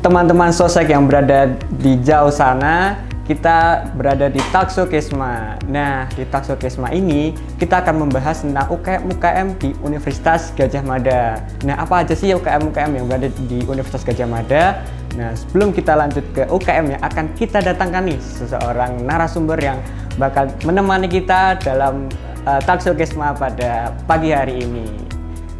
teman-teman sosek yang berada di jauh sana, kita berada di Talkshow Kesma. Nah, di Talkshow Kesma ini kita akan membahas tentang UKM di Universitas Gadjah Mada. Nah, apa aja sih UKM yang berada di Universitas Gadjah Mada? Nah, sebelum kita lanjut ke UKM yang akan kita datangkan nih seseorang narasumber yang bakal menemani kita dalam Talkshow Kesma pada pagi hari ini.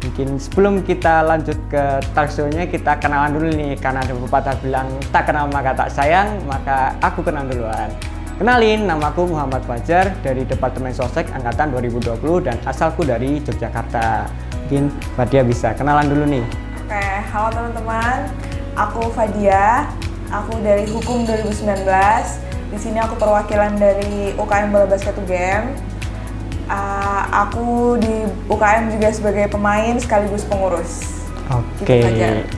Mungkin sebelum kita lanjut ke talkshow-nya, kita kenalan dulu nih, karena ada pepatah bilang tak kenal maka tak sayang, maka aku kenal duluan. Kenalin, namaku Muhammad Fajar dari Departemen Sosek Angkatan 2020 dan asalku dari Yogyakarta. Mungkin Fadia bisa kenalan dulu nih. Oke, halo teman-teman, aku Fadia, aku dari Hukum 2019. Di sini aku perwakilan dari UKM Bola Basket UGM. Aku di UKM juga sebagai pemain sekaligus pengurus.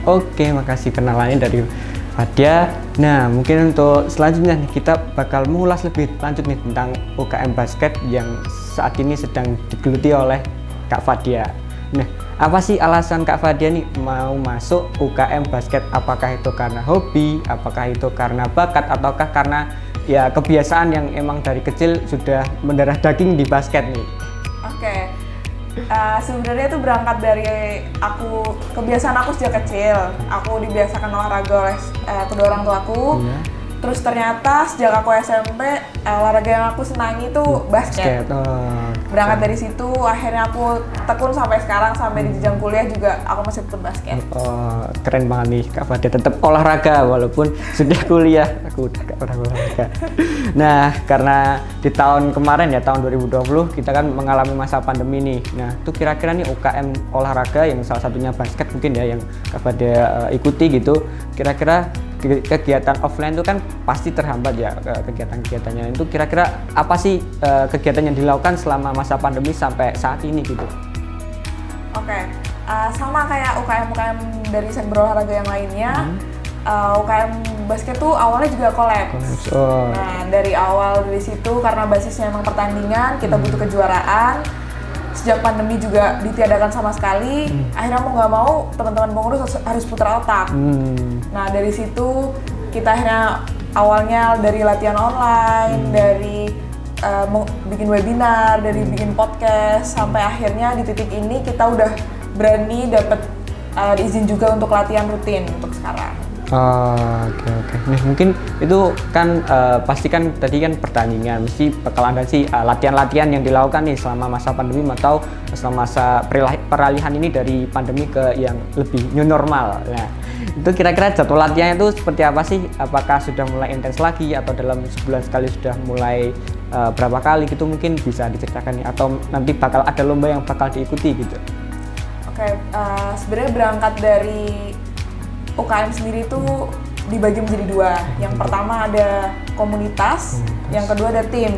Oke, makasih kenalannya dari Fadia. Nah, mungkin untuk selanjutnya nih, kita bakal mengulas lebih lanjut nih tentang UKM basket yang saat ini sedang digeluti oleh Kak Fadia. Nah, apa sih alasan Kak Fadia nih mau masuk UKM basket? Apakah itu karena hobi, apakah itu karena bakat, ataukah karena ya kebiasaan yang emang dari kecil sudah mendarah daging di basket nih? Oke, sebenarnya itu berangkat dari kebiasaan aku sejak kecil. Aku dibiasakan olahraga oleh kedua orang tuaku. Terus ternyata sejak aku SMP, olahraga yang aku senangi itu basket. Berangkat dari situ, akhirnya aku tekun sampai sekarang, sampai di jenjang kuliah juga aku masih tetap basket. Keren banget nih Kak Fadia, tetap olahraga walaupun sudah kuliah. Aku gak pernah olahraga. Nah, karena di tahun kemarin ya, tahun 2020, kita kan mengalami masa pandemi nih. Nah, itu kira-kira nih UKM olahraga yang salah satunya basket mungkin ya, yang Kak Fadia ikuti gitu, kira-kira kegiatan offline itu kan pasti terhambat ya, kegiatan-kegiatannya. Itu kira-kira apa sih kegiatan yang dilakukan selama masa pandemi sampai saat ini gitu? Oke, sama kayak UKM dari sektor olahraga yang lainnya, UKM basket tuh awalnya juga collab. Nah, dari situ karena basisnya emang pertandingan, kita butuh kejuaraan. Sejak pandemi juga ditiadakan sama sekali, akhirnya mau nggak mau teman-teman pengurus harus putar otak. Nah, dari situ kita akhirnya awalnya dari latihan online, dari bikin webinar, dari bikin podcast, sampai akhirnya di titik ini kita udah berani dapat izin juga untuk latihan rutin untuk sekarang. Oke. Nih, mungkin itu kan pasti kan tadi kan pertandingan, mesti bakal ada sih latihan-latihan yang dilakukan nih selama masa pandemi atau selama masa peralihan ini dari pandemi ke yang lebih new normal. Nah, itu kira-kira jadwal latihannya itu seperti apa sih? Apakah sudah mulai intens lagi atau dalam sebulan sekali sudah mulai berapa kali gitu, mungkin bisa diceritakan nih, atau nanti bakal ada lomba yang bakal diikuti gitu? Oke, sebenarnya berangkat dari UKM sendiri itu dibagi menjadi dua. Yang pertama ada komunitas, yang kedua ada tim.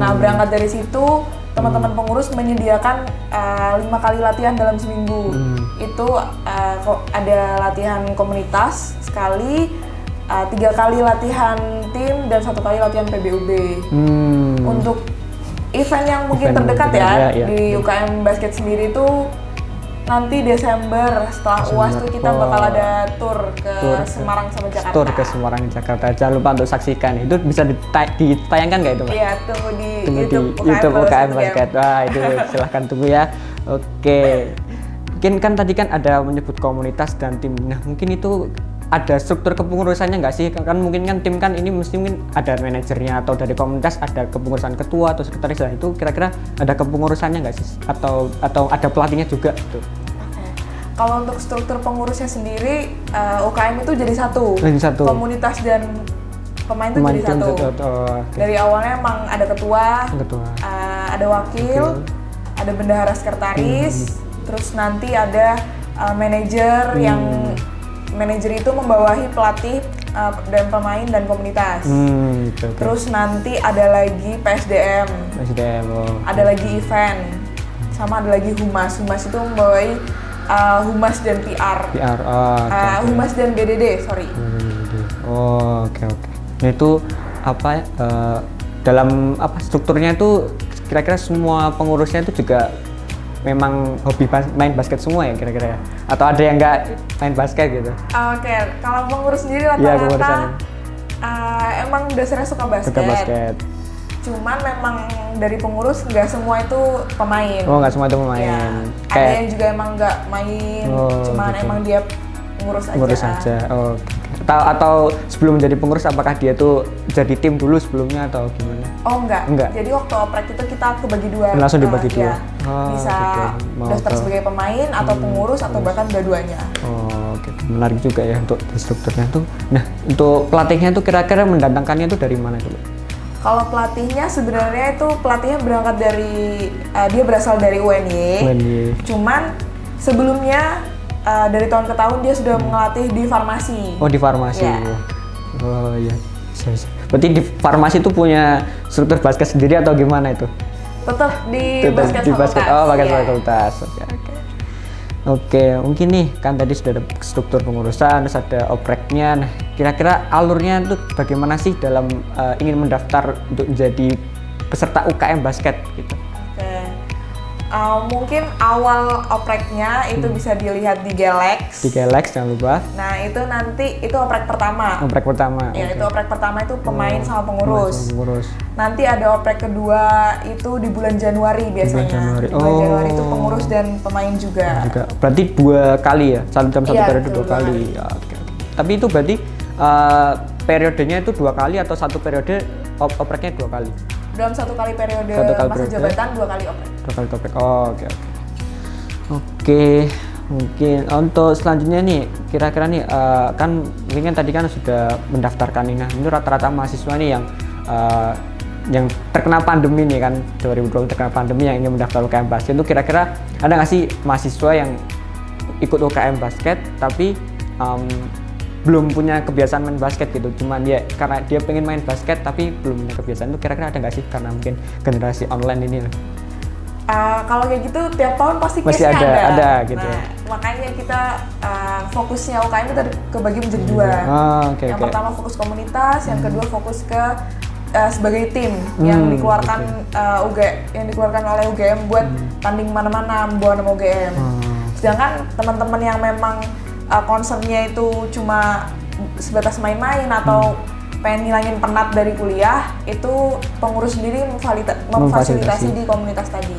Nah, berangkat dari situ teman-teman pengurus menyediakan 5 kali latihan dalam seminggu. Itu ada latihan komunitas sekali, 3 kali latihan tim, dan 1 kali latihan PBUB. Untuk event yang mungkin terdekat di UKM basket sendiri itu nanti Desember setelah UAS tuh kita bakal ada tour ke Semarang sama Jakarta. Tour ke Semarang Jakarta. Jangan lupa untuk saksikan. Itu bisa ditayangkan nggak itu, Mbak? Iya, tunggu di YouTube UKM Basket. Wah, itu silahkan tunggu ya. Oke. Mungkin kan tadi kan ada menyebut komunitas dan tim. Nah, mungkin itu ada struktur kepengurusannya nggak sih? Kan mungkin kan tim kan ini mesti mungkin ada manajernya, atau dari komunitas ada kepengurusan ketua atau sekretaris. Nah, itu kira-kira ada kepengurusannya nggak sih? Atau ada pelatihnya juga gitu? Kalau untuk struktur pengurusnya sendiri, UKM itu jadi satu. Komunitas dan pemain itu jadi satu. Dari awalnya emang ada ketua. Ada wakil, ada bendahara sekretaris, terus nanti ada manajer yang manajer itu membawahi pelatih dan pemain dan komunitas. Terus nanti ada lagi PSDM. Ada lagi event. Sama ada lagi humas. Humas itu membawahi humas dan PR. Humas dan BDD, sorry. Oke. Nah, itu apa dalam strukturnya itu kira-kira semua pengurusnya itu juga memang hobi main basket semua ya kira-kira ya? Atau ada yang nggak main basket gitu? Oke, kalau pengurus sendiri Iya, rata-rata pengurusan. emang dasarnya suka basket. Suka basket. Cuman memang dari pengurus nggak semua itu pemain. Oh, nggak semua itu pemain. Ya, ada yang juga emang nggak main, Oh, cuman gitu. emang dia ngurus aja. Ngurus aja. Oh. Atau sebelum menjadi pengurus apakah dia tuh jadi tim dulu sebelumnya atau gimana? Oh enggak. Enggak. Jadi waktu oprek itu kita kebagi dua. Langsung dibagi Ya, dua. Oh, bisa gitu. Mau daftar ke- sebagai pemain atau pengurus atau bahkan dua-duanya. Oh, oke. Menarik juga ya untuk instrukturnya tuh. Nah, untuk pelatihnya tuh kira-kira mendatangkannya tuh dari mana dulu? Kalau pelatihnya sebenarnya itu pelatihnya berangkat dari dia berasal dari UNY. UNY. Cuman sebelumnya dari tahun ke tahun dia sudah melatih di farmasi. Oh, di farmasi. Iya. Oh, iya. Bisa. Berarti di farmasi tuh punya struktur basket sendiri atau gimana itu? Tetap di Tetap basket di basket. fakultas. Oh, basket Iya. fakultas. Oke, oke. Oke, mungkin nih kan tadi sudah ada struktur pengurusan, terus ada opreknya. Nah, kira-kira alurnya tuh bagaimana sih dalam ingin mendaftar untuk menjadi peserta UKM basket gitu? Oke. Mungkin awal opreknya itu bisa dilihat di Galax. Di Galax jangan lupa. Nah itu nanti itu oprek pertama. Oprek pertama. Ya oke. itu oprek pertama itu pemain sama pengurus. Pengurus. Nanti ada oprek kedua itu di bulan Januari biasanya. Januari. Di bulan Oh. Januari itu pengurus dan pemain juga. Juga. Berarti 2 kali ya? Dalam satu Iya, periode betul, 2 kali. Ya, oke. Tapi itu berarti periodenya itu 2 kali atau satu periode opreknya 2 kali? Dalam satu kali periode Satu kali masa periode. jabatan 2 kali oprek. 2 kali oprek. Oh, oke oke. Oke, mungkin untuk selanjutnya nih, kira-kira nih kan mungkin kan tadi kan sudah mendaftarkan nih. Nah, ini rata-rata mahasiswa nih yang terkena pandemi nih kan 2020 terkena pandemi yang ingin mendaftar UKM basket itu kira-kira ada nggak sih mahasiswa yang ikut UKM basket tapi belum punya kebiasaan main basket gitu, cuman dia karena dia pengen main basket tapi belum punya kebiasaan itu kira-kira ada nggak sih karena mungkin generasi online ini lah. Kalau kayak gitu tiap tahun pasti Masih case-nya ada gitu nah, ya. makanya kita fokusnya UKM itu kebagi menjadi 2. Oke, Yang oke. pertama fokus komunitas, yang kedua fokus ke sebagai tim yang dikeluarkan yang dikeluarkan oleh UGM buat tanding mana-mana buat nama UGM. Sedangkan teman-teman yang memang concernnya itu cuma sebatas main-main atau pengen ngilangin penat dari kuliah, itu pengurus sendiri memfasilitasi di komunitas tadi.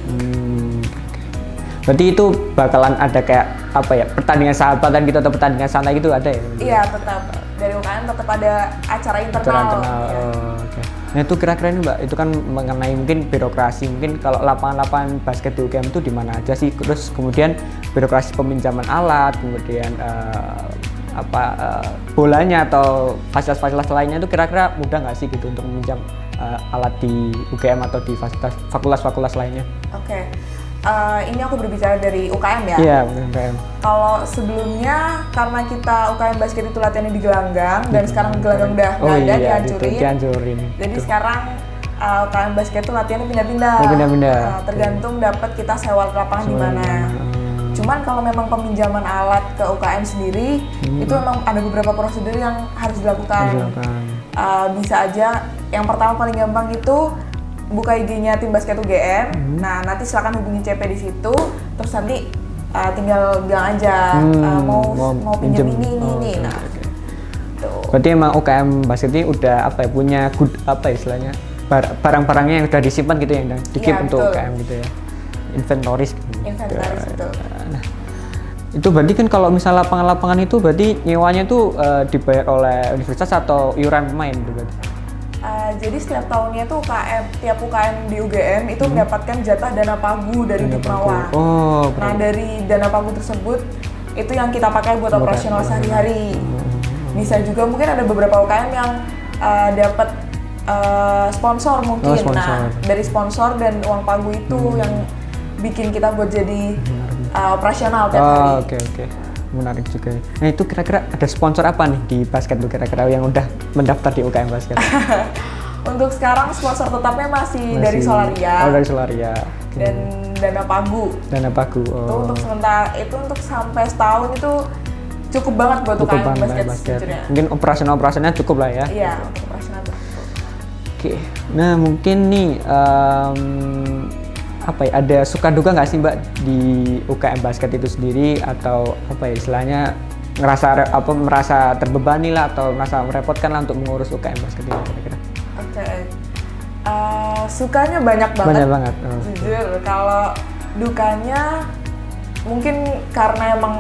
Berarti itu bakalan ada kayak apa ya, pertandingan sahabatan gitu atau pertandingan santai gitu ada ya? Iya, tetap dari UKM tetap ada acara internal. Ya. Oh, oke. Nah itu kira-kira ini Mbak, itu kan mengenai mungkin birokrasi, mungkin kalau lapangan-lapangan basket di UGM itu di mana aja sih? Terus kemudian birokrasi peminjaman alat, kemudian bolanya atau fasilitas-fasilitas lainnya itu kira-kira mudah nggak sih gitu untuk meminjam alat di UGM atau di fakultas-fakultas lainnya? Oke. Ini aku berbicara dari UKM ya. Iya, UGM. Kalau sebelumnya karena kita UKM basket itu latihannya di Gelanggang dan sekarang Gelanggang udah Oh nggak ada, iya, dihancurin. Jadi sekarang UKM basket itu latihannya pindah-pindah. Pindah-pindah. Tergantung dapat kita sewa lapangan di mana. Cuman kalau memang peminjaman alat ke UKM sendiri itu memang ada beberapa prosedur yang harus dilakukan. Bisa aja yang pertama paling gampang itu buka IG-nya tim basket UGM. Nah, nanti silakan hubungi CP di situ. Terus nanti tinggal bilang aja mau pinjam ini. Nah, tuh. Berarti emang UKM basket ini udah apa ya, punya istilahnya barang-barangnya yang udah disimpan gitu yang dikip untuk betul. UKM gitu ya, inventoris gitu. Betul. Nah, itu berarti kan kalau misalnya lapangan-lapangan itu berarti nyewanya itu dibayar oleh universitas atau iuran pemain gitu berarti? Jadi setiap tahunnya tuh tiap UKM di UGM itu mendapatkan jatah dana pagu dari Dipnawa. Oh, Nah, dari dana pagu tersebut itu yang kita pakai buat operasional sehari-hari. Bisa juga mungkin ada beberapa UKM yang dapat sponsor mungkin. sponsor. Nah, dari sponsor dan uang pagu itu yang bikin kita buat jadi operasional tiap hari. Oke. Menarik juga. Nah itu kira-kira ada sponsor apa nih di basket tuh kira-kira yang udah mendaftar di UKM basket? Untuk sekarang sponsor tetapnya masih dari Solaria. Oh, dari Solaria. Dan dana pagu. Dana pagu. Itu untuk sementara itu untuk sampai setahun itu cukup banget buat UKM basket sejujurnya. Mungkin operasionalnya cukup lah ya. Iya, untuk operasional cukup. Oke. Nah mungkin nih apa ya, ada suka duka nggak sih Mbak di UKM basket itu sendiri, atau apa ya istilahnya merasa terbebani lah atau merasa merepotkan lah untuk mengurus UKM basket ini kira-kira? Oke. Sukanya banyak banget. Banyak banget. Oh. Jujur, kalau dukanya mungkin karena emang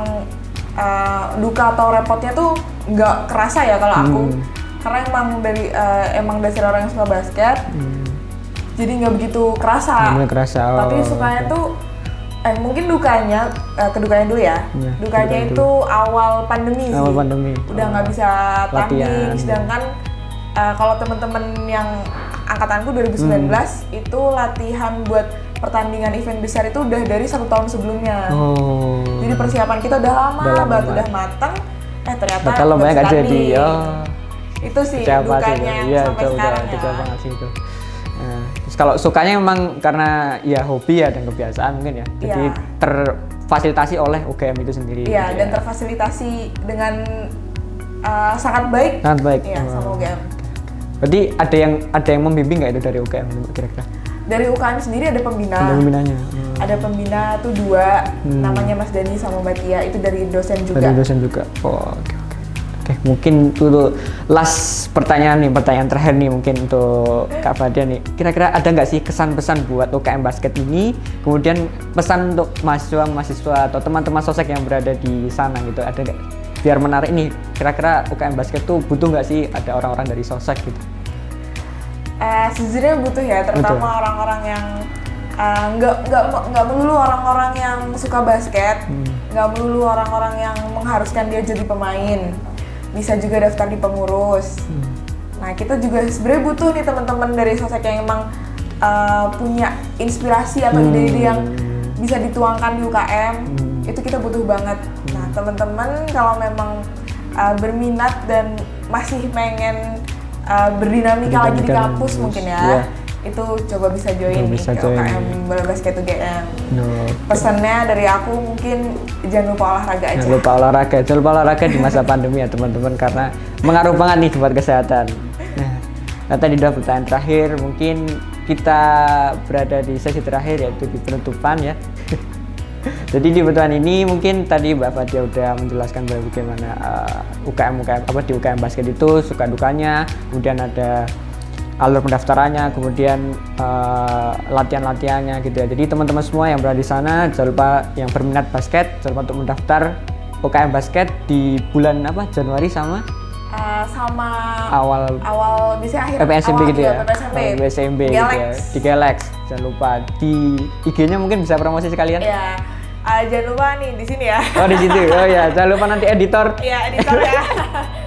duka atau repotnya tuh nggak kerasa ya kalau aku. Karena emang dasar orang yang suka basket, jadi nggak begitu kerasa. Tapi sukanya tuh, mungkin dukanya, kedukanya dulu ya. Dukanya itu awal pandemi sih. Udah nggak bisa tanding, sedangkan kalau teman-teman yang angkatanku 2019 itu latihan buat pertandingan event besar itu udah dari 1 tahun sebelumnya. Jadi persiapan kita udah lama banget, udah matang. Ternyata kalau banyak nggak jadi. Itu sih dukanya sampai sekarang ya. Banget sih itu. Terus kalau sukanya memang karena ya hobi ya dan kebiasaan mungkin ya. Jadi terfasilitasi oleh UGM itu sendiri. Iya, dan terfasilitasi dengan sangat baik. Iya, sama UGM. Berarti ada yang membimbing nggak itu dari UGM kira-kira? Dari UKM sendiri ada pembina. Ada pembinanya. Ada pembina tuh 2, namanya Mas Dani sama Mbak Tia, itu dari dosen juga. Dari dosen juga. Oke, mungkin dulu last pertanyaan terakhir nih mungkin untuk Kak Fadia nih. Kira-kira ada nggak sih kesan-pesan buat UKM basket ini? Kemudian pesan untuk mahasiswa atau teman-teman sosek yang berada di sana gitu, ada nggak? Biar menarik nih, kira-kira UKM basket tuh butuh nggak sih ada orang-orang dari sosek gitu? Sejujurnya butuh ya, terutama orang-orang yang nggak melulu orang-orang yang suka basket, nggak melulu orang-orang yang mengharuskan dia jadi pemain. Bisa juga daftar di pengurus. Nah, kita juga sebenarnya butuh nih teman-teman dari sosek yang emang punya inspirasi atau ide-ide yang bisa dituangkan di UKM. Itu kita butuh banget. Nah, teman-teman kalau memang berminat dan masih pengen berdinamika lagi di kampus mungkin ya, itu coba bisa join nih ke UKM Bola Basket UGM. Pesannya dari aku mungkin jangan lupa olahraga aja. Jangan lupa olahraga di masa pandemi ya teman-teman, karena mengaruh banget nih buat kesehatan. Nah tadi udah pertanyaan terakhir, mungkin kita berada di sesi terakhir yaitu di penutupan ya. Jadi di pertemuan ini mungkin tadi Mbak Fadia udah menjelaskan bagaimana UKM di UKM basket itu suka dukanya, kemudian ada alur pendaftarannya, kemudian latihan-latihannya gitu ya. Jadi teman-teman semua yang berada di sana jangan lupa, yang berminat basket jangan lupa untuk mendaftar UKM basket di bulan Januari sama awal bisa akhir PPSMB gitu ya. PPSMB gitu ya. Di Galax. Jangan lupa di IG-nya mungkin bisa promosi sekalian. Iya. Jangan lupa nih di sini ya. Oh di situ. Oh ya, jangan lupa nanti editor. Iya, editor ya.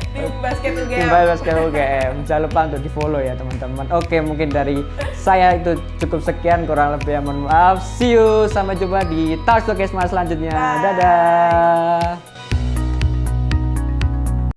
Di Basket UGM. Basket UGM. Jangan lupa untuk di-follow ya teman-teman. Oke, mungkin dari saya itu cukup sekian, kurang lebih mohon maaf. See you, sampai jumpa di Talk Show Kesma selanjutnya. Dadah.